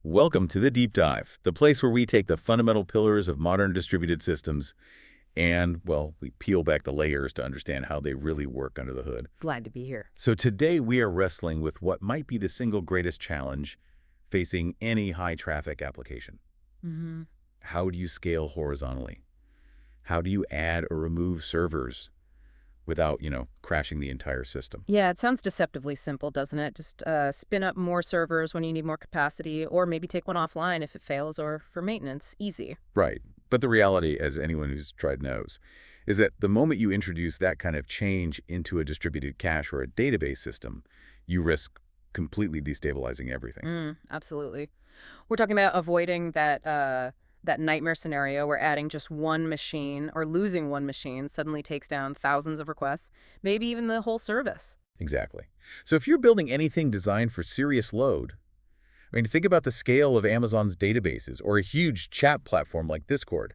Welcome to the Deep Dive, the place where we take the fundamental pillars of modern distributed systems and, well, we peel back the layers to understand how they really work under the hood. Glad to be here. So today we are wrestling with what might be the single greatest challenge facing any high-traffic application. How do you scale horizontally? How do you add or remove servers without, crashing the entire system? Yeah, it sounds deceptively simple, doesn't it? Just spin up more servers when you need more capacity, or maybe take one offline if it fails, or for maintenance. Easy. Right. But the reality, as anyone who's tried knows, is that the moment you introduce that kind of change into a distributed cache or a database system, you risk completely destabilizing everything. Absolutely. We're talking about avoiding that nightmare scenario where adding just one machine or losing one machine suddenly takes down thousands of requests, maybe even the whole service. Exactly. So if you're building anything designed for serious load, think about the scale of Amazon's databases or a huge chat platform like Discord.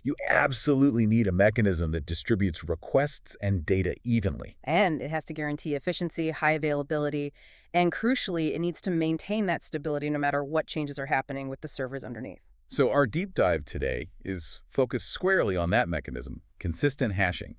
You absolutely need a mechanism that distributes requests and data evenly. And it has to guarantee efficiency, high availability, and crucially, it needs to maintain that stability no matter what changes are happening with the servers underneath. So our deep dive today is focused squarely on that mechanism, consistent hashing.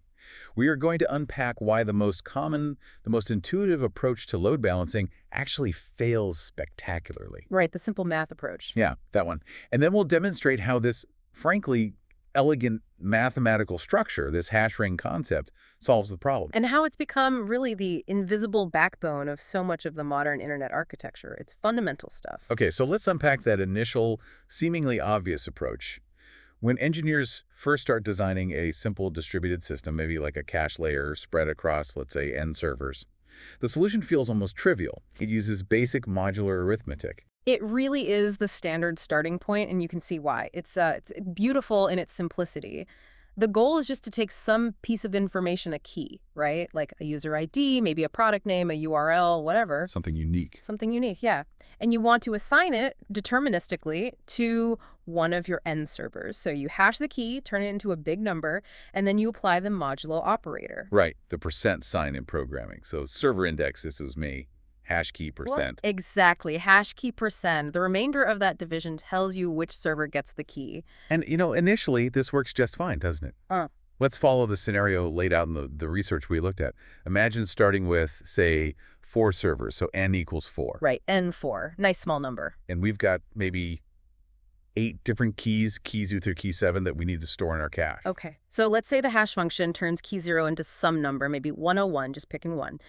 We are going to unpack why the most common, the most intuitive approach to load balancing actually fails spectacularly. Right, the simple math approach. Yeah, that one. And then we'll demonstrate how this, frankly, elegant mathematical structure, this hash ring concept, solves the problem. And how it's become really the invisible backbone of so much of the modern internet architecture. It's fundamental stuff. Okay, so let's unpack that initial, seemingly obvious approach. When engineers first start designing a simple distributed system, maybe like a cache layer spread across, let's say, n servers, the solution feels almost trivial. It uses basic modular arithmetic. It really is the standard starting point, and you can see why. It's beautiful in its simplicity. The goal is just to take some piece of information, a key, right? Like a user ID, maybe a product name, a URL, whatever. Something unique. Something unique, yeah. And you want to assign it deterministically to one of your n servers. So you hash the key, turn it into a big number, and then you apply the modulo operator. Right, the percent sign in programming. So server index, this was me. Hash key percent. Well, exactly. Hash key percent. The remainder of that division tells you which server gets the key. And, initially, this works just fine, doesn't it? Let's follow the scenario laid out in the research we looked at. Imagine starting with, say, 4 servers, so n equals 4. Right, n4. Nice small number. And we've got maybe 8 different keys U through key 7, that we need to store in our cache. Okay. So let's say the hash function turns key 0 into some number, maybe 101, just picking one.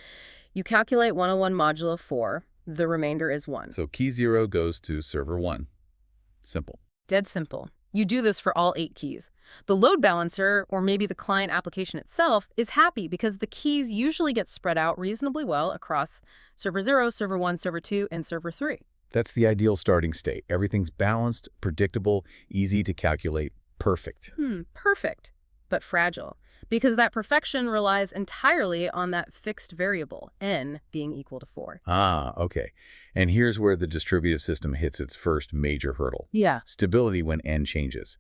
You calculate 101 modulo 4. The remainder is 1. So key 0 goes to server 1. Simple. Dead simple. You do this for all 8 keys. The load balancer, or maybe the client application itself, is happy because the keys usually get spread out reasonably well across server 0, server 1, server 2, and server 3. That's the ideal starting state. Everything's balanced, predictable, easy to calculate, perfect. Perfect, but fragile. Because that perfection relies entirely on that fixed variable, n being equal to 4. Okay. And here's where the distributive system hits its first major hurdle. Yeah. Stability when n changes.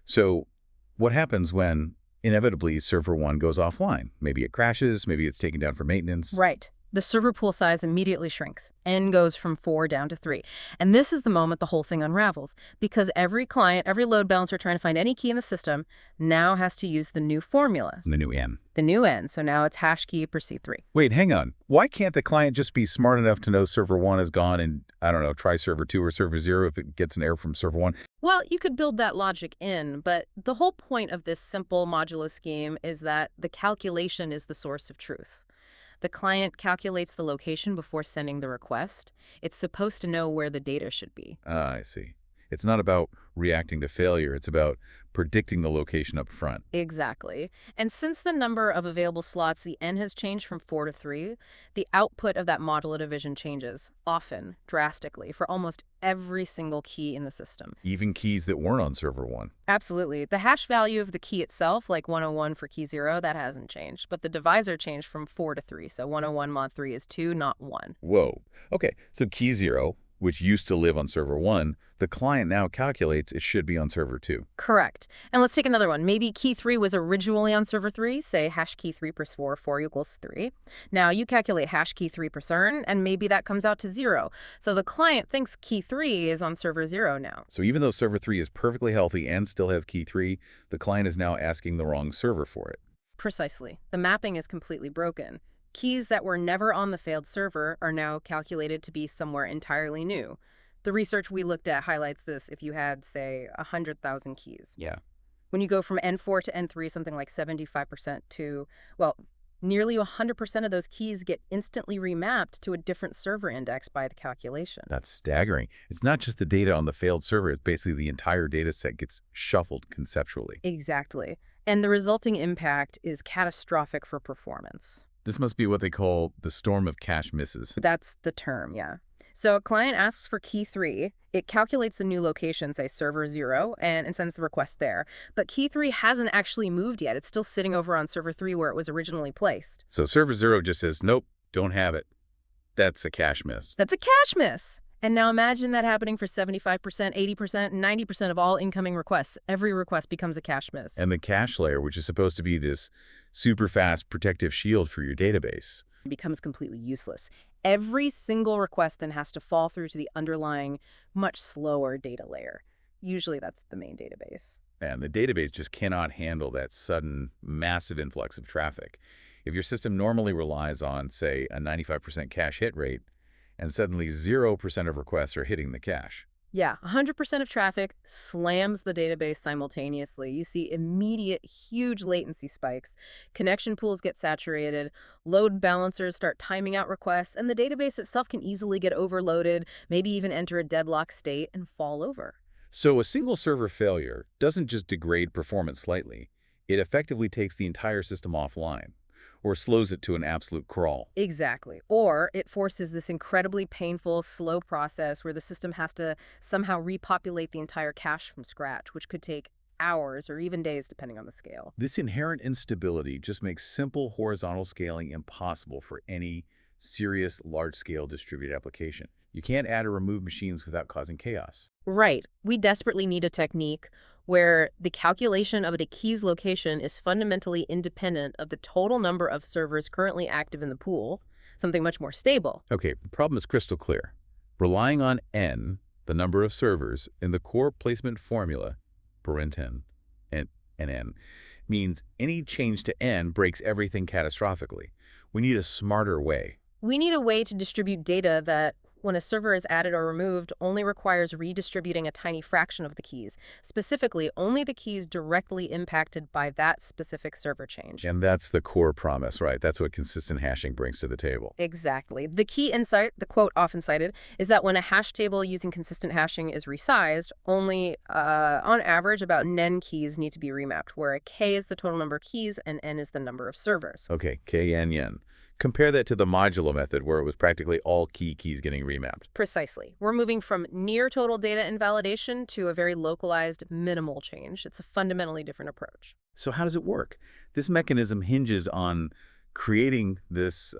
So what happens when, inevitably, server 1 goes offline? Maybe it crashes, maybe it's taken down for maintenance. Right. The server pool size immediately shrinks. N goes from 4 down to 3. And this is the moment the whole thing unravels, because every client, every load balancer trying to find any key in the system now has to use the new formula. The new n. The new n. So now it's hash key per C3. Wait, hang on. Why can't the client just be smart enough to know server 1 is gone and, try server 2 or server 0 if it gets an error from server 1? Well, you could build that logic in, but the whole point of this simple modulo scheme is that the calculation is the source of truth. The client calculates the location before sending the request. It's supposed to know where the data should be. I see. It's not about reacting to failure. It's about predicting the location up front. Exactly. And since the number of available slots, the n has changed from 4 to 3, the output of that modulo division changes, often, drastically, for almost every single key in the system. Even keys that weren't on server 1. Absolutely. The hash value of the key itself, like 101 for key 0, that hasn't changed. But the divisor changed from 4 to 3. So 101 mod 3 is 2, not 1. Whoa. Okay, so key 0, which used to live on server 1, the client now calculates it should be on server 2. Correct. And let's take another one. Maybe key 3 was originally on server 3, say hash key 3 plus 4, 4 equals 3. Now you calculate hash key 3 per CERN, and maybe that comes out to 0. So the client thinks key 3 is on server 0 now. So even though server 3 is perfectly healthy and still has key 3, the client is now asking the wrong server for it. Precisely. The mapping is completely broken. Keys that were never on the failed server are now calculated to be somewhere entirely new. The research we looked at highlights this if you had, say, 100,000 keys. Yeah. When you go from N4 to N3, something like 75% to, well, nearly 100% of those keys get instantly remapped to a different server index by the calculation. That's staggering. It's not just the data on the failed server, it's basically the entire data set gets shuffled conceptually. Exactly. And the resulting impact is catastrophic for performance. This must be what they call the storm of cache misses. That's the term, yeah. So a client asks for key 3, it calculates the new location, say server 0, and sends the request there. But key 3 hasn't actually moved yet. It's still sitting over on server 3 where it was originally placed. So server 0 just says, nope, don't have it. That's a cache miss. That's a cache miss. And now imagine that happening for 75%, 80%, and 90% of all incoming requests. Every request becomes a cache miss. And the cache layer, which is supposed to be this super fast protective shield for your database, becomes completely useless. Every single request then has to fall through to the underlying, much slower data layer. Usually that's the main database. and the database just cannot handle that sudden, massive influx of traffic. If your system normally relies on, say, a 95% cache hit rate, and suddenly 0% of requests are hitting the cache. Yeah, 100% of traffic slams the database simultaneously. You see immediate, huge latency spikes. Connection pools get saturated, load balancers start timing out requests, and the database itself can easily get overloaded, maybe even enter a deadlock state and fall over. So a single server failure doesn't just degrade performance slightly. It effectively takes the entire system offline, or slows it to an absolute crawl. Exactly. Or it forces this incredibly painful, slow process where the system has to somehow repopulate the entire cache from scratch, which could take hours or even days depending on the scale. This inherent instability just makes simple horizontal scaling impossible for any serious large-scale distributed application. You can't add or remove machines without causing chaos. Right. We desperately need a technique where the calculation of a key's location is fundamentally independent of the total number of servers currently active in the pool, something much more stable. Okay, the problem is crystal clear. Relying on n, the number of servers, in the core placement formula, parent n, and n, means any change to n breaks everything catastrophically. We need a smarter way. We need a way to distribute data that, when a server is added or removed, only requires redistributing a tiny fraction of the keys, specifically only the keys directly impacted by that specific server change. And that's the core promise, right? That's what consistent hashing brings to the table. Exactly. The key insight, the quote often cited, is that when a hash table using consistent hashing is resized, only, on average, about n keys need to be remapped, where a k is the total number of keys and n is the number of servers. Okay, k, n, n. Compare that to the modulo method, where it was practically all keys getting remapped. Precisely. We're moving from near total data invalidation to a very localized, minimal change. It's a fundamentally different approach. So how does it work? This mechanism hinges on creating this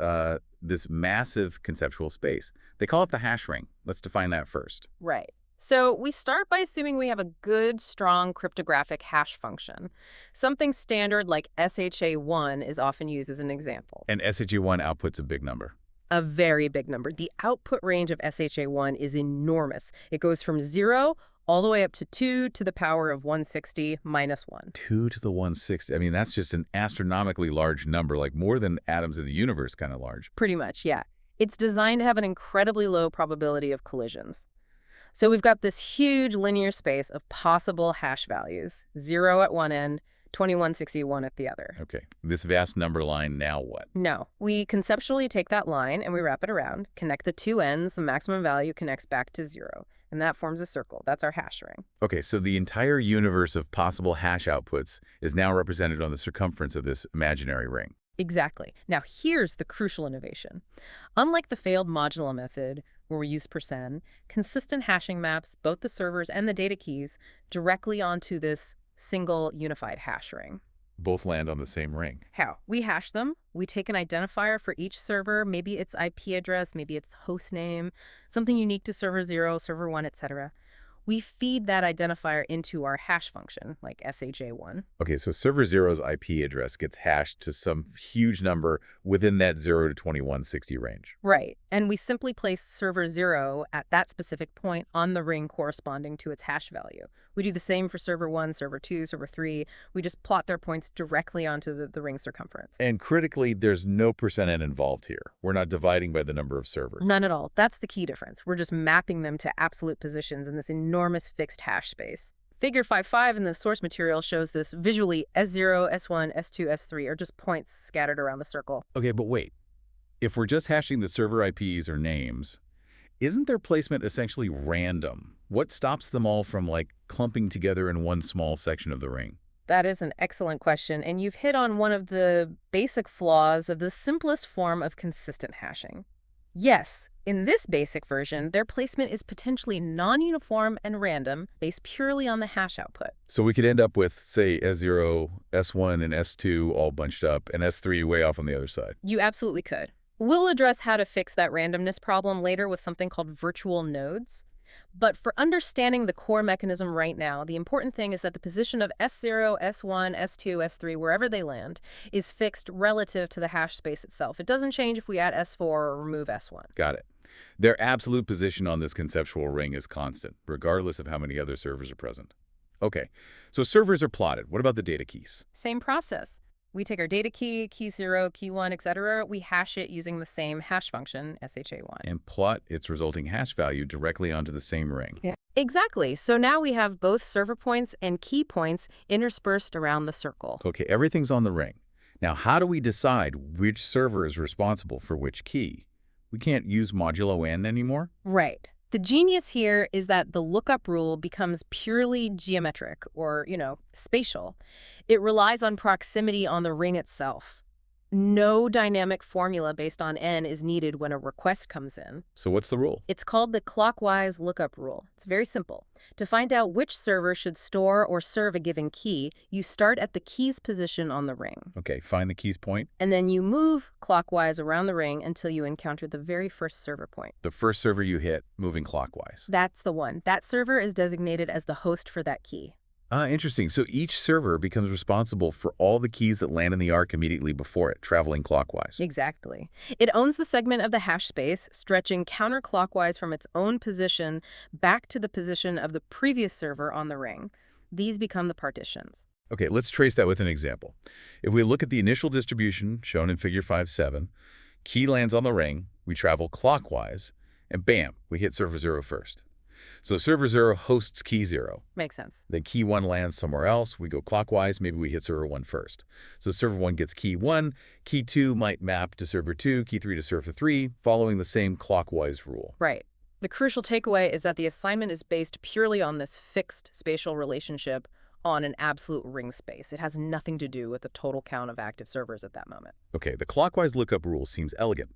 massive conceptual space. They call it the hash ring. Let's define that first. Right. So we start by assuming we have a good, strong cryptographic hash function. Something standard like SHA-1 is often used as an example. And SHA-1 outputs a big number. A very big number. The output range of SHA-1 is enormous. It goes from 0 all the way up to 2 to the power of 160 minus 1. 2 to the 160. I mean, that's just an astronomically large number, like more than atoms in the universe kind of large. Pretty much, yeah. It's designed to have an incredibly low probability of collisions. So we've got this huge linear space of possible hash values, 0 at one end, 2161 at the other. Okay, this vast number line, now what? No, we conceptually take that line and we wrap it around, connect the two ends, the maximum value connects back to 0, and that forms a circle. That's our hash ring. Okay, so the entire universe of possible hash outputs is now represented on the circumference of this imaginary ring. Exactly. Now here's the crucial innovation. Unlike the failed modulo method, where we use %, consistent hashing maps both the servers and the data keys directly onto this single unified hash ring. Both land on the same ring. How? We hash them. We take an identifier for each server, maybe its IP address, maybe its host name, something unique to server 0, server 1, etc. We feed that identifier into our hash function, like SHA1. Okay, so server zero's IP address gets hashed to some huge number within that 0 to 2160 range. Right. And we simply place server 0 at that specific point on the ring corresponding to its hash value. We do the same for server 1, server 2, server 3. We just plot their points directly onto the ring circumference. And critically, there's no %n involved here. We're not dividing by the number of servers. None at all. That's the key difference. We're just mapping them to absolute positions in this enormous fixed hash space. Figure 5.5 in the source material shows this visually. S0, S1, S2, S3 are just points scattered around the circle. Okay, but wait. If we're just hashing the server IPs or names, isn't their placement essentially random? What stops them all from, like, clumping together in one small section of the ring? That is an excellent question, and you've hit on one of the basic flaws of the simplest form of consistent hashing. Yes, in this basic version, their placement is potentially non-uniform and random, based purely on the hash output. So we could end up with, say, S0, S1, and S2 all bunched up, and S3 way off on the other side. You absolutely could. We'll address how to fix that randomness problem later with something called virtual nodes. But for understanding the core mechanism right now, the important thing is that the position of S0, S1, S2, S3, wherever they land, is fixed relative to the hash space itself. It doesn't change if we add S4 or remove S1. Got it. Their absolute position on this conceptual ring is constant, regardless of how many other servers are present. Okay, so servers are plotted. What about the data keys? Same process. We take our data key, key 0, key 1, etc. We hash it using the same hash function, SHA1. And plot its resulting hash value directly onto the same ring. Yeah. Exactly. So now we have both server points and key points interspersed around the circle. Okay, everything's on the ring. Now, how do we decide which server is responsible for which key? We can't use modulo n anymore? Right. The genius here is that the lookup rule becomes purely geometric or, spatial. It relies on proximity on the ring itself. No dynamic formula based on n is needed when a request comes in. So what's the rule? It's called the clockwise lookup rule. It's very simple. To find out which server should store or serve a given key, you start at the key's position on the ring. Okay, find the key's point. And then you move clockwise around the ring until you encounter the very first server point. The first server you hit, moving clockwise. That's the one. That server is designated as the host for that key. Interesting. So each server becomes responsible for all the keys that land in the arc immediately before it, traveling clockwise. Exactly. It owns the segment of the hash space, stretching counterclockwise from its own position back to the position of the previous server on the ring. These become the partitions. Okay, let's trace that with an example. If we look at the initial distribution shown in figure 5.7, key lands on the ring, we travel clockwise, and bam, we hit server 0 first. So server 0 hosts key 0. Makes sense. Then key 1 lands somewhere else. We go clockwise. Maybe we hit server 1 first. So server 1 gets key 1. Key 2 might map to server 2, key 3 to server 3, following the same clockwise rule. Right. The crucial takeaway is that the assignment is based purely on this fixed spatial relationship on an absolute ring space. It has nothing to do with the total count of active servers at that moment. Okay, the clockwise lookup rule seems elegant.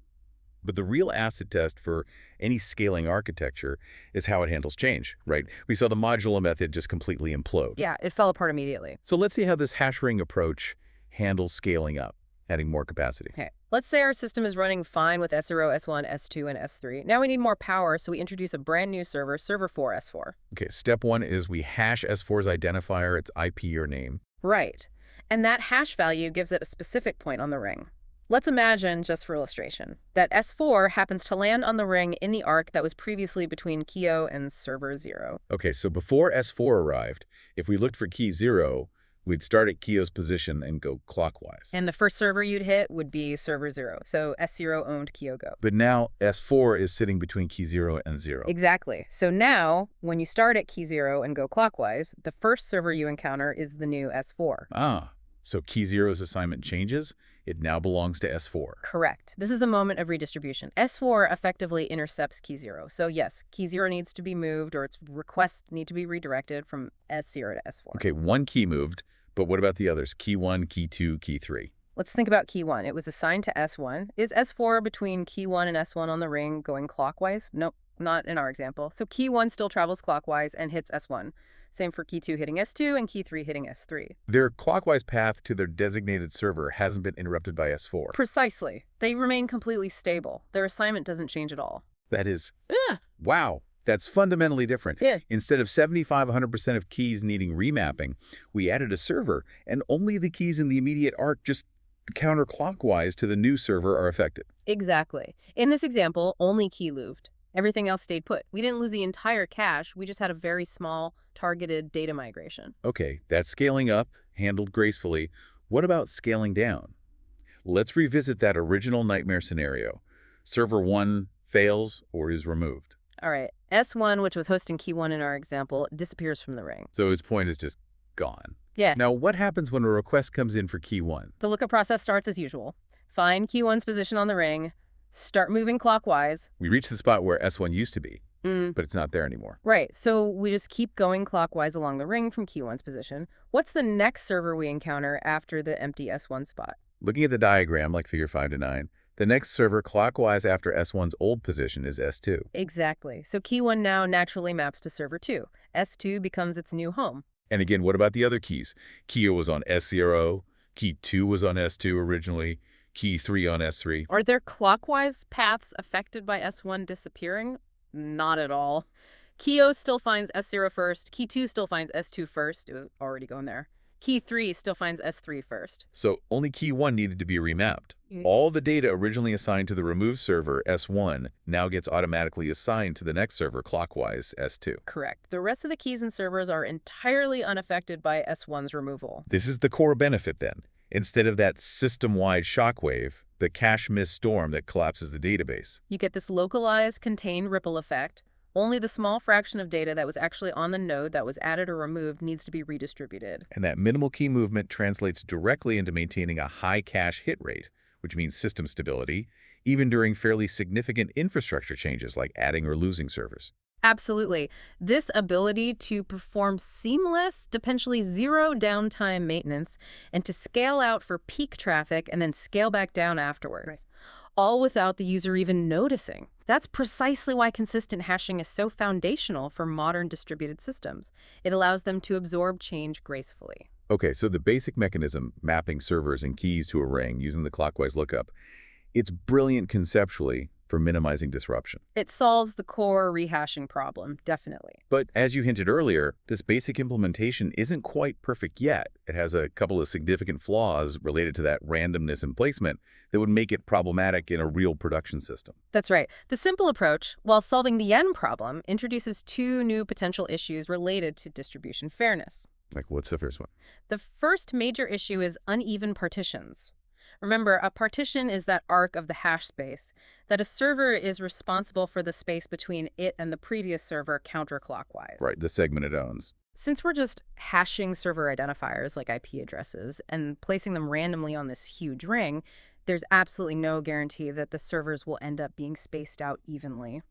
But the real acid test for any scaling architecture is how it handles change, right? We saw the modulo method just completely implode. Yeah, it fell apart immediately. So let's see how this hash ring approach handles scaling up, adding more capacity. Okay. Let's say our system is running fine with S0, S1, S2, and S3. Now we need more power, so we introduce a brand new server, server 4, S4. Okay, step 1 is we hash S4's identifier, its IP or name. Right. And that hash value gives it a specific point on the ring. Let's imagine, just for illustration, that S4 happens to land on the ring in the arc that was previously between key 0 and server 0. Okay, so before S4 arrived, if we looked for key 0, we'd start at key 0's position and go clockwise. And the first server you'd hit would be server 0, so S0 owned key 0 go. But now S4 is sitting between key 0 and 0. Exactly. So now, when you start at key 0 and go clockwise, the first server you encounter is the new S4. So key 0's assignment changes. It now belongs to S4. Correct. This is the moment of redistribution. S4 effectively intercepts key 0. So yes, key 0 needs to be moved, or its requests need to be redirected from S0 to S4. Okay, one key moved, but what about the others? Key 1, key 2, key 3. Let's think about key 1. It was assigned to S1. Is S4 between key 1 and S1 on the ring going clockwise? Nope. not in our example. So key 1 still travels clockwise and hits S1. Same for key 2 hitting S2 and key 3 hitting S3. Their clockwise path to their designated server hasn't been interrupted by S4. Precisely. They remain completely stable. Their assignment doesn't change at all. That is, Yeah. wow, that's fundamentally different. Yeah. Instead of 75–100% of keys needing remapping, we added a server, and only the keys in the immediate arc just counterclockwise to the new server are affected. Exactly. In this example, only key moved. Everything else stayed put. We didn't lose the entire cache. We just had a very small, targeted data migration. Okay, that's scaling up, handled gracefully. What about scaling down? Let's revisit that original nightmare scenario. Server 1 fails or is removed. All right. S1, which was hosting key 1 in our example, disappears from the ring. So its point is just gone. Yeah. Now, what happens when a request comes in for key 1? The lookup process starts as usual. Find key 1's position on the ring, start moving clockwise. We reach the spot where S1 used to be, Mm. but it's not there anymore. Right, so we just keep going clockwise along the ring from key 1's position. What's the next server we encounter after the empty S1 spot? Looking at the diagram, like figure 5 to 9, the next server clockwise after S1's old position is S2. Exactly. So key 1 now naturally maps to server 2. S2 becomes its new home. And again, what about the other keys? Key was on S0, key 2 was on S2 originally, key 3 on S3. Are their clockwise paths affected by S1 disappearing? Not at all. Key 0 still finds S0 first. Key 2 still finds S2 first. It was already going there. Key 3 still finds S3 first. So only key 1 needed to be remapped. Mm. All the data originally assigned to the removed server, S1, now gets automatically assigned to the next server clockwise, S2. Correct. The rest of the keys and servers are entirely unaffected by S1's removal. This is the core benefit then. Instead of that system-wide shockwave, the cache miss storm that collapses the database. You get this localized, contained ripple effect. Only the small fraction of data that was actually on the node that was added or removed needs to be redistributed. And that minimal key movement translates directly into maintaining a high cache hit rate, which means system stability, even during fairly significant infrastructure changes like adding or losing servers. Absolutely. This ability to perform seamless, potentially zero downtime maintenance, and to scale out for peak traffic and then scale back down afterwards. Right. All without the user even noticing. That's precisely why consistent hashing is so foundational for modern distributed systems. It allows them to absorb change gracefully. Okay, so the basic mechanism, mapping servers and keys to a ring using the clockwise lookup, it's brilliant conceptually for minimizing disruption. It solves the core rehashing problem, definitely. But as you hinted earlier, this basic implementation isn't quite perfect yet. It has a couple of significant flaws related to that randomness in placement that would make it problematic in a real production system. That's right. The simple approach, while solving the end problem, introduces two new potential issues related to distribution fairness. Like, what's the first one? The first major issue is uneven partitions. Remember, a partition is that arc of the hash space, that a server is responsible for the space between it and the previous server counterclockwise. Right, the segment it owns. Since we're just hashing server identifiers like IP addresses and placing them randomly on this huge ring, there's absolutely no guarantee that the servers will end up being spaced out evenly.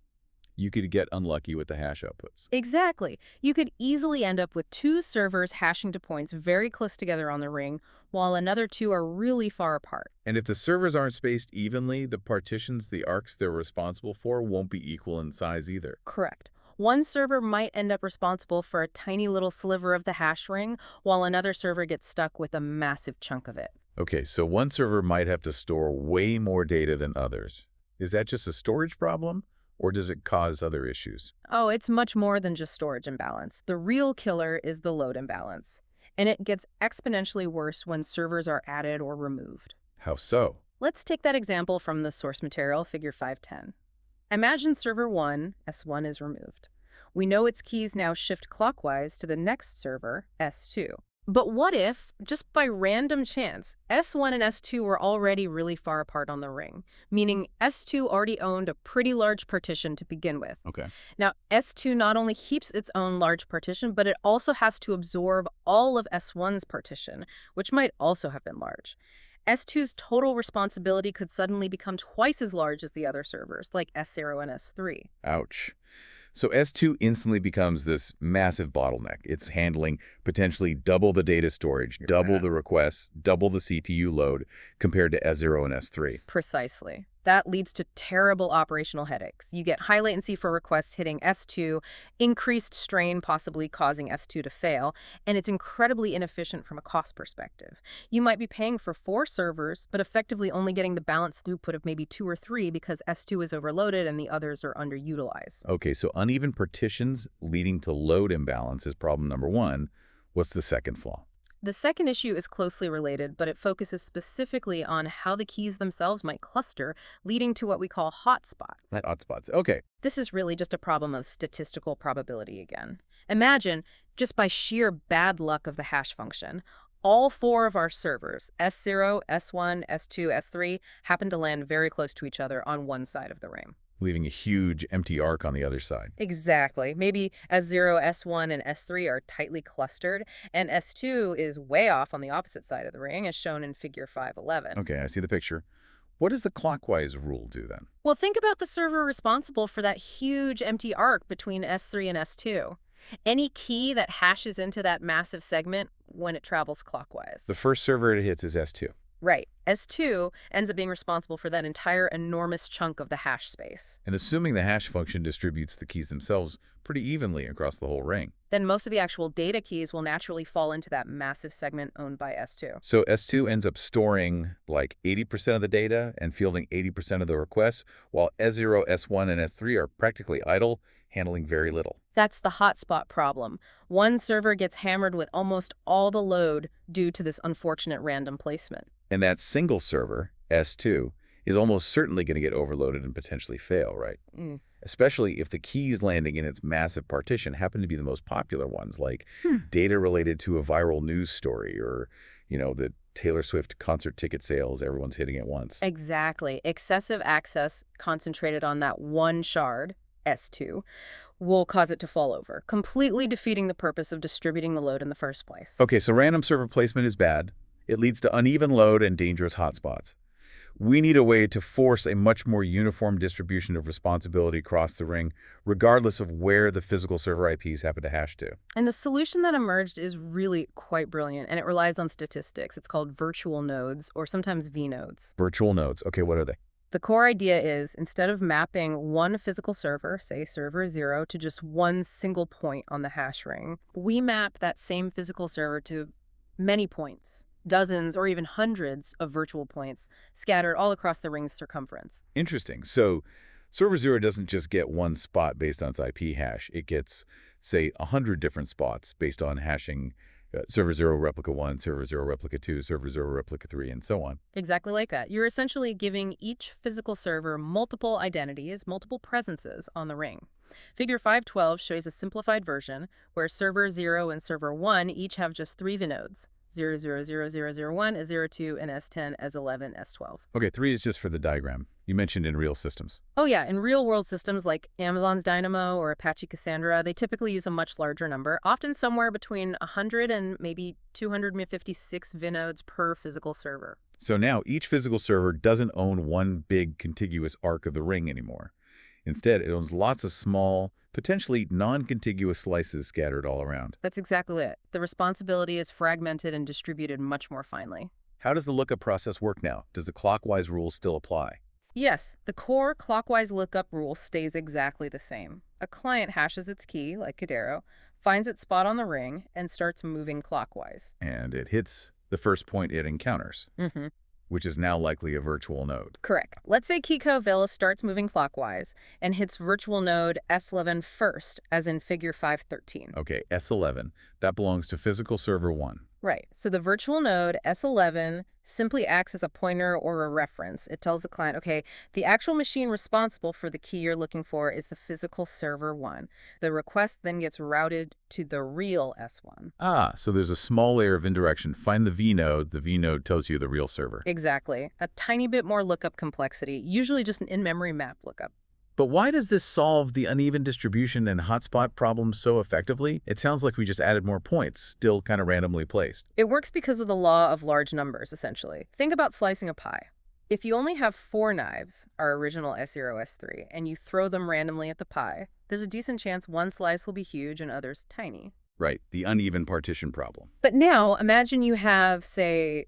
You could get unlucky with the hash outputs. Exactly. You could easily end up with two servers hashing to points very close together on the ring, while another two are really far apart. And if the servers aren't spaced evenly, the partitions, the arcs they're responsible for, won't be equal in size either. Correct. One server might end up responsible for a tiny little sliver of the hash ring, while another server gets stuck with a massive chunk of it. Okay, so one server might have to store way more data than others. Is that just a storage problem? Or does it cause other issues? Oh, it's much more than just storage imbalance. The real killer is the load imbalance. And it gets exponentially worse when servers are added or removed. How so? Let's take that example from the source material, figure 5.10. Imagine server 1, S1 is removed. We know its keys now shift clockwise to the next server, S2. But what if, just by random chance, S1 and S2 were already really far apart on the ring, meaning S2 already owned a pretty large partition to begin with. Okay. Now, S2 not only keeps its own large partition, but it also has to absorb all of S1's partition, which might also have been large. S2's total responsibility could suddenly become twice as large as the other servers, like S0 and S3. Ouch. So S2 instantly becomes this massive bottleneck. It's handling potentially double the data storage, double the requests, double the CPU load compared to S0 and S3. Precisely. That leads to terrible operational headaches. You get high latency for requests hitting S2, increased strain possibly causing S2 to fail, and it's incredibly inefficient from a cost perspective. You might be paying for 4 servers, but effectively only getting the balanced throughput of maybe 2 or 3 because S2 is overloaded and the others are underutilized. Okay, so uneven partitions leading to load imbalance is problem number one. What's the second flaw? The second issue is closely related, but it focuses specifically on how the keys themselves might cluster, leading to what we call hotspots. Hotspots. Okay. This is really just a problem of statistical probability again. Imagine, just by sheer bad luck of the hash function, all 4 of our servers, S0, S1, S2, S3, happen to land very close to each other on one side of the ring. Leaving a huge empty arc on the other side. Exactly. Maybe S0, S1, and S3 are tightly clustered, and S2 is way off on the opposite side of the ring, as shown in figure 5.11. Okay, I see the picture. What does the clockwise rule do then? Well, think about the server responsible for that huge empty arc between S3 and S2. Any key that hashes into that massive segment when it travels clockwise. The first server it hits is S2. Right. S2 ends up being responsible for that entire enormous chunk of the hash space. And assuming the hash function distributes the keys themselves pretty evenly across the whole ring. Then most of the actual data keys will naturally fall into that massive segment owned by S2. So S2 ends up storing like 80% of the data and fielding 80% of the requests, while S0, S1, and S3 are practically idle, handling very little. That's the hotspot problem. One server gets hammered with almost all the load due to this unfortunate random placement. And that single server, S2, is almost certainly going to get overloaded and potentially fail, right? Especially if the keys landing in its massive partition happen to be the most popular ones, like data related to a viral news story or, the Taylor Swift concert ticket sales everyone's hitting at once. Exactly. Excessive access concentrated on that one shard, S2, will cause it to fall over, completely defeating the purpose of distributing the load in the first place. Okay, so random server placement is bad. It leads to uneven load and dangerous hotspots. We need a way to force a much more uniform distribution of responsibility across the ring, regardless of where the physical server IPs happen to hash to. And the solution that emerged is really quite brilliant, and it relies on statistics. It's called virtual nodes, or sometimes vNodes. Virtual nodes. Okay, what are they? The core idea is, instead of mapping one physical server, say server 0, to just one single point on the hash ring, we map that same physical server to many points, dozens or even hundreds of virtual points scattered all across the ring's circumference. Interesting. So server 0 doesn't just get one spot based on its IP hash. It gets, say, 100 different spots based on hashing server 0 replica 1, server 0 replica 2, server 0 replica 3, and so on. Exactly like that. You're essentially giving each physical server multiple identities, multiple presences on the ring. Figure 5.12 shows a simplified version where server 0 and server 1 each have just 3 vNodes. 0, 0, 0, 0, 0, 1, S02, and S10, S11, S12. Okay, 3 is just for the diagram. You mentioned in real systems. Oh yeah, in real-world systems like Amazon's Dynamo or Apache Cassandra, they typically use a much larger number, often somewhere between 100 and maybe 256 vNodes per physical server. So now each physical server doesn't own one big contiguous arc of the ring anymore. Instead, it owns lots of small, potentially non-contiguous slices scattered all around. That's exactly it. The responsibility is fragmented and distributed much more finely. How does the lookup process work now? Does the clockwise rule still apply? Yes, the core clockwise lookup rule stays exactly the same. A client hashes its key, like Cadero, finds its spot on the ring, and starts moving clockwise. And it hits the first point it encounters, which is now likely a virtual node. Correct. Let's say Kiko Villa starts moving clockwise and hits virtual node S11 first, as in figure 5.13. Okay, S11. That belongs to physical server 1. Right. So the virtual node, S11, simply acts as a pointer or a reference. It tells the client, okay, the actual machine responsible for the key you're looking for is the physical server 1. The request then gets routed to the real S1. Ah, so there's a small layer of indirection. Find the vNode. The vNode tells you the real server. Exactly. A tiny bit more lookup complexity, usually just an in-memory map lookup. But why does this solve the uneven distribution and hotspot problems so effectively? It sounds like we just added more points, still kind of randomly placed. It works because of the law of large numbers, essentially. Think about slicing a pie. If you only have 4 knives, our original S0, S3, and you throw them randomly at the pie, there's a decent chance one slice will be huge and others tiny. Right, the uneven partition problem. But now, imagine you have, say,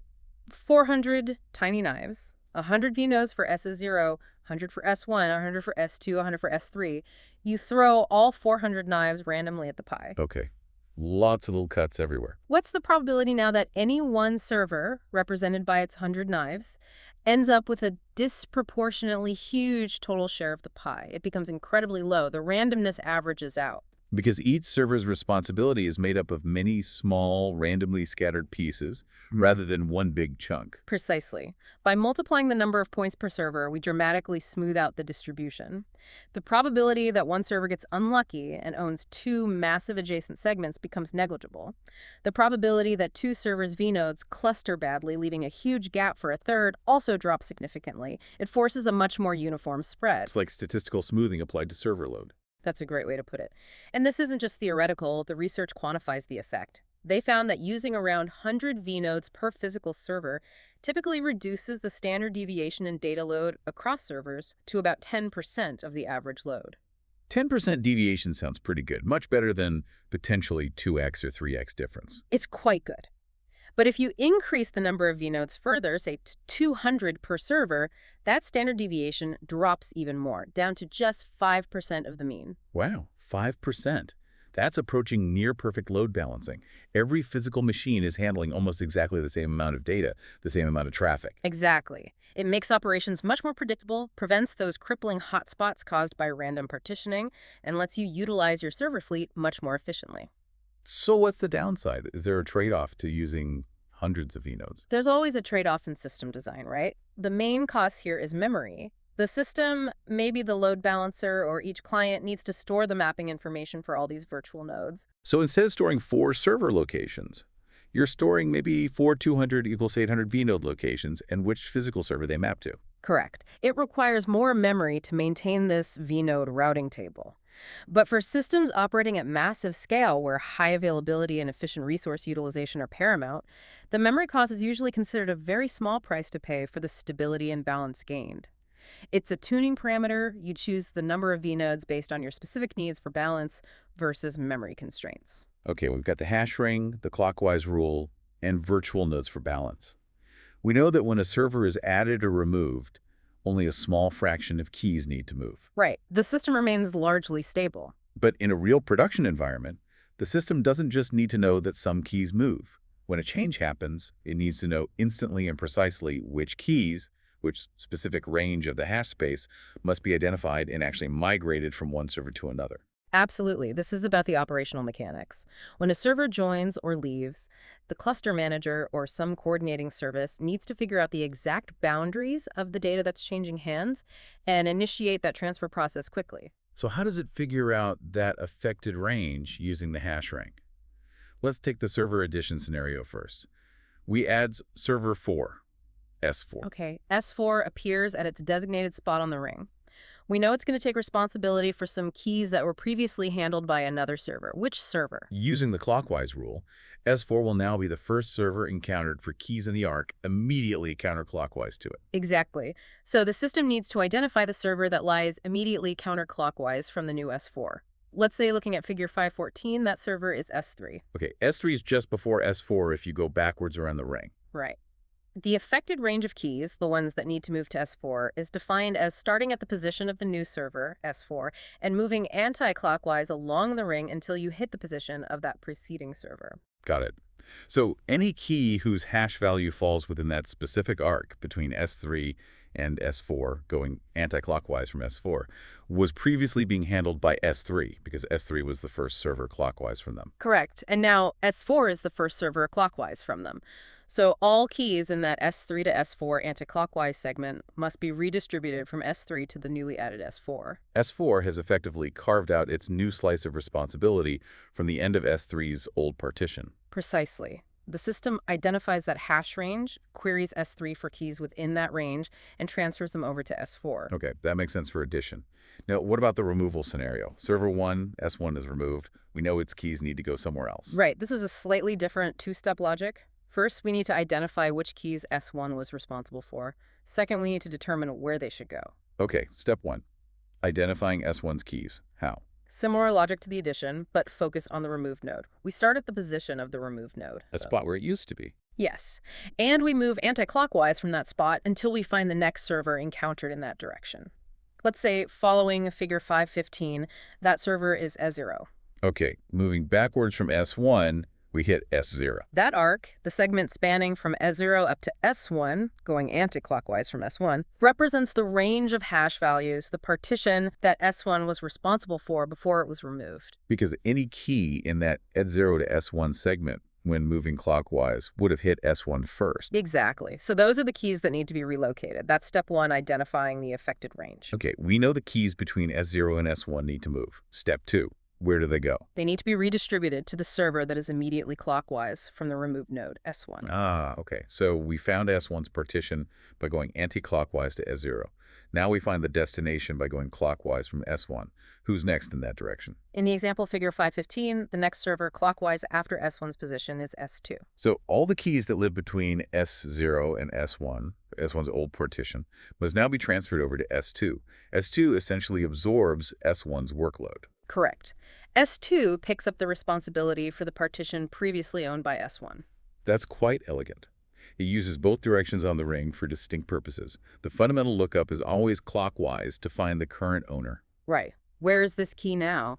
400 tiny knives, 100 vnodes for S0, 100 for S1, 100 for S2, 100 for S3. You throw all 400 knives randomly at the pie. Okay. Lots of little cuts everywhere. What's the probability now that any one server, represented by its 100 knives, ends up with a disproportionately huge total share of the pie? It becomes incredibly low. The randomness averages out. Because each server's responsibility is made up of many small, randomly scattered pieces, rather than one big chunk. Precisely. By multiplying the number of points per server, we dramatically smooth out the distribution. The probability that one server gets unlucky and owns two massive adjacent segments becomes negligible. The probability that two servers' vnodes cluster badly, leaving a huge gap for a third, also drops significantly. It forces a much more uniform spread. It's like statistical smoothing applied to server load. That's a great way to put it. And this isn't just theoretical, the research quantifies the effect. They found that using around 100 vnodes per physical server typically reduces the standard deviation in data load across servers to about 10% of the average load. 10% deviation sounds pretty good, much better than potentially 2x or 3x difference. It's quite good. But if you increase the number of vnodes further, say to 200 per server, that standard deviation drops even more, down to just 5% of the mean. Wow, 5%. That's approaching near-perfect load balancing. Every physical machine is handling almost exactly the same amount of data, the same amount of traffic. Exactly. It makes operations much more predictable, prevents those crippling hotspots caused by random partitioning, and lets you utilize your server fleet much more efficiently. So what's the downside? Is there a trade-off to using hundreds of vnodes? There's always a trade-off in system design, right? The main cost here is memory. The system, maybe the load balancer or each client, needs to store the mapping information for all these virtual nodes. So instead of storing 4 server locations, you're storing maybe 4 200 equals 800 vnode locations and which physical server they map to. Correct. It requires more memory to maintain this vnode routing table. But for systems operating at massive scale where high availability and efficient resource utilization are paramount, the memory cost is usually considered a very small price to pay for the stability and balance gained. It's a tuning parameter. You choose the number of vnodes based on your specific needs for balance versus memory constraints. Okay, we've got the hash ring, the clockwise rule, and virtual nodes for balance. We know that when a server is added or removed, only a small fraction of keys need to move. Right. The system remains largely stable. But in a real production environment, the system doesn't just need to know that some keys move. When a change happens, it needs to know instantly and precisely which keys, which specific range of the hash space, must be identified and actually migrated from one server to another. Absolutely. This is about the operational mechanics. When a server joins or leaves, the cluster manager or some coordinating service needs to figure out the exact boundaries of the data that's changing hands and initiate that transfer process quickly. So how does it figure out that affected range using the hash ring? Let's take the server addition scenario first. We add server 4, S4. Okay, S4 appears at its designated spot on the ring. We know it's going to take responsibility for some keys that were previously handled by another server. Which server? Using the clockwise rule, S4 will now be the first server encountered for keys in the arc immediately counterclockwise to it. Exactly. So the system needs to identify the server that lies immediately counterclockwise from the new S4. Let's say, looking at figure 5.14, that server is S3. Okay, S3 is just before S4 if you go backwards around the ring. Right. The affected range of keys, the ones that need to move to S4, is defined as starting at the position of the new server, S4, and moving anti-clockwise along the ring until you hit the position of that preceding server. Got it. So any key whose hash value falls within that specific arc between S3 and S4, going anti-clockwise from S4, was previously being handled by S3 because S3 was the first server clockwise from them. Correct. And now S4 is the first server clockwise from them. So all keys in that S3 to S4 anti-clockwise segment must be redistributed from S3 to the newly added S4. S4 has effectively carved out its new slice of responsibility from the end of S3's old partition. Precisely. The system identifies that hash range, queries S3 for keys within that range, and transfers them over to S4. Okay, that makes sense for addition. Now, what about the removal scenario? Server 1, S1 is removed. We know its keys need to go somewhere else. Right. This is a slightly different two-step logic. First, we need to identify which keys S1 was responsible for. Second, we need to determine where they should go. Okay, step 1. Identifying S1's keys. How? Similar logic to the addition, but focus on the removed node. We start at the position of the removed node. A spot where it used to be. Yes. And we move anti-clockwise from that spot until we find the next server encountered in that direction. Let's say, following figure 5.15, that server is S0. Okay, moving backwards from S1, we hit S0. That arc, the segment spanning from S0 up to S1, going anti-clockwise from S1, represents the range of hash values, the partition that S1 was responsible for before it was removed. Because any key in that S0 to S1 segment, when moving clockwise, would have hit S1 first. Exactly. So those are the keys that need to be relocated. That's step one, identifying the affected range. Okay, we know the keys between S0 and S1 need to move. Step 2, where do they go? They need to be redistributed to the server that is immediately clockwise from the removed node, S1. Ah, okay. So we found S1's partition by going anti-clockwise to S0. Now we find the destination by going clockwise from S1. Who's next in that direction? In the example figure 5.15, the next server clockwise after S1's position is S2. So all the keys that live between S0 and S1, S1's old partition, must now be transferred over to S2. S2 essentially absorbs S1's workload. Correct. S2 picks up the responsibility for the partition previously owned by S1. That's quite elegant. It uses both directions on the ring for distinct purposes. The fundamental lookup is always clockwise to find the current owner. Right. Where is this key now?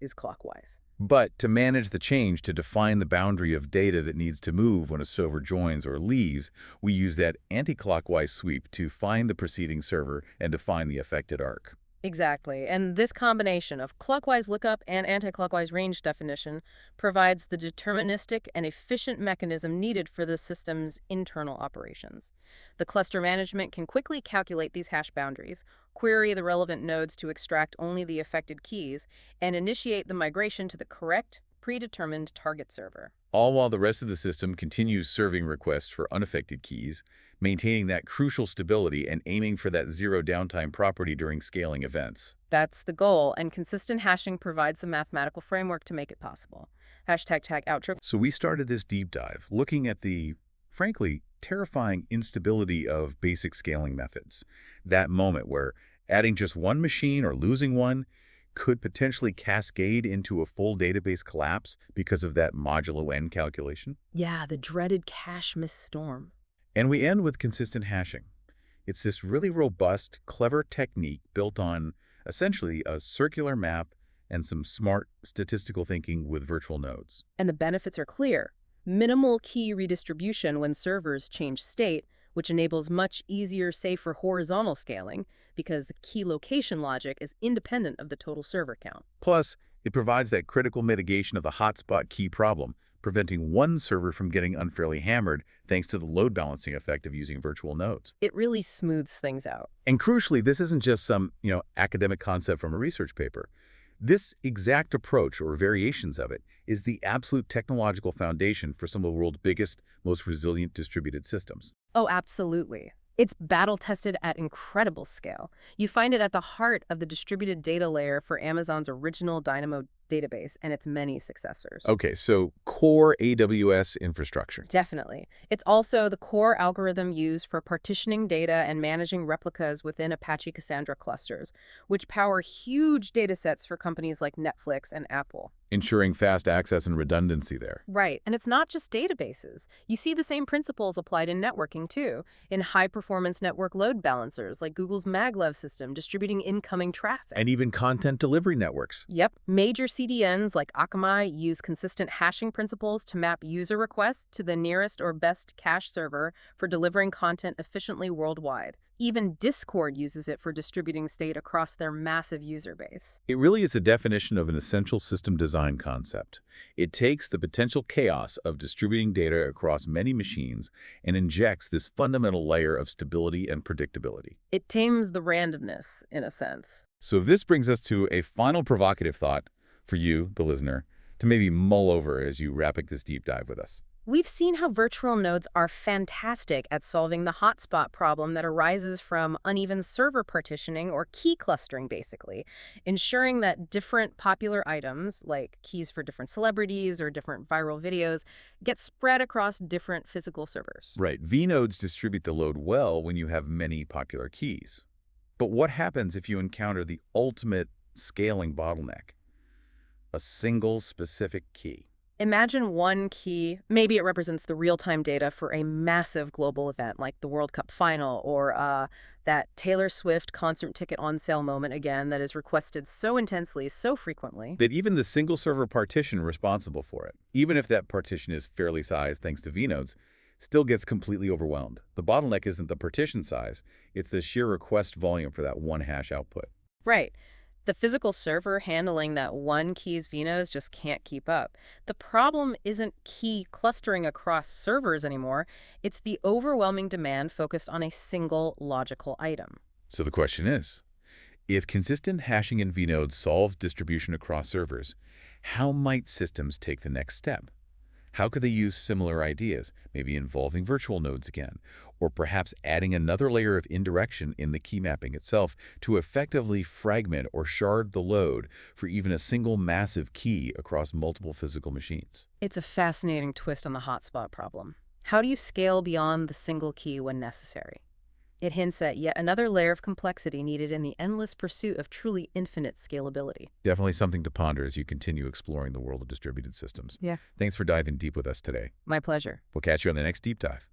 Is clockwise. But to manage the change, to define the boundary of data that needs to move when a server joins or leaves, we use that anti-clockwise sweep to find the preceding server and define the affected arc. Exactly. And this combination of clockwise lookup and anti-clockwise range definition provides the deterministic and efficient mechanism needed for the system's internal operations. The cluster management can quickly calculate these hash boundaries, query the relevant nodes to extract only the affected keys, and initiate the migration to the correct, predetermined target server. All while the rest of the system continues serving requests for unaffected keys, maintaining that crucial stability and aiming for that zero downtime property during scaling events. That's the goal, and consistent hashing provides the mathematical framework to make it possible. Hashtag tag outro. So we started this deep dive looking at the, frankly, terrifying instability of basic scaling methods. That moment where adding just one machine or losing one could potentially cascade into a full database collapse because of that modulo n calculation. Yeah, the dreaded cache miss storm. And we end with consistent hashing. It's this really robust, clever technique built on essentially a circular map and some smart statistical thinking with virtual nodes. And the benefits are clear. Minimal key redistribution when servers change state, which enables much easier, safer horizontal scaling because the key location logic is independent of the total server count. Plus, it provides that critical mitigation of the hotspot key problem, preventing one server from getting unfairly hammered thanks to the load balancing effect of using virtual nodes. It really smooths things out. And crucially, this isn't just some, academic concept from a research paper. This exact approach, or variations of it, is the absolute technological foundation for some of the world's biggest, most resilient distributed systems. Oh, absolutely. It's battle-tested at incredible scale. You find it at the heart of the distributed data layer for Amazon's original Dynamo database and its many successors. Okay, so core AWS infrastructure. Definitely. It's also the core algorithm used for partitioning data and managing replicas within Apache Cassandra clusters, which power huge datasets for companies like Netflix and Apple. Ensuring fast access and redundancy there. Right. And it's not just databases. You see the same principles applied in networking, too, in high-performance network load balancers like Google's maglev system distributing incoming traffic. And even content delivery networks. Yep. Major CDNs like Akamai use consistent hashing principles to map user requests to the nearest or best cache server for delivering content efficiently worldwide. Even Discord uses it for distributing state across their massive user base. It really is the definition of an essential system design concept. It takes the potential chaos of distributing data across many machines and injects this fundamental layer of stability and predictability. It tames the randomness, in a sense. So this brings us to a final provocative thought for you, the listener, to maybe mull over as you wrap up this deep dive with us. We've seen how virtual nodes are fantastic at solving the hotspot problem that arises from uneven server partitioning or key clustering, basically, ensuring that different popular items, like keys for different celebrities or different viral videos, get spread across different physical servers. Right. vNodes distribute the load well when you have many popular keys. But what happens if you encounter the ultimate scaling bottleneck? A single specific key. Imagine one key, maybe it represents the real-time data for a massive global event like the World Cup final or that Taylor Swift concert ticket on sale moment again that is requested so intensely, so frequently. That even the single server partition responsible for it, even if that partition is fairly sized thanks to vnodes, still gets completely overwhelmed. The bottleneck isn't the partition size, it's the sheer request volume for that one hash output. Right. The physical server handling that one key's vNodes just can't keep up. The problem isn't key clustering across servers anymore. It's the overwhelming demand focused on a single logical item. So the question is, if consistent hashing in vnodes solves distribution across servers, how might systems take the next step? How could they use similar ideas, maybe involving virtual nodes again, or perhaps adding another layer of indirection in the key mapping itself to effectively fragment or shard the load for even a single massive key across multiple physical machines? It's a fascinating twist on the hotspot problem. How do you scale beyond the single key when necessary? It hints at yet another layer of complexity needed in the endless pursuit of truly infinite scalability. Definitely something to ponder as you continue exploring the world of distributed systems. Yeah. Thanks for diving deep with us today. My pleasure. We'll catch you on the next deep dive.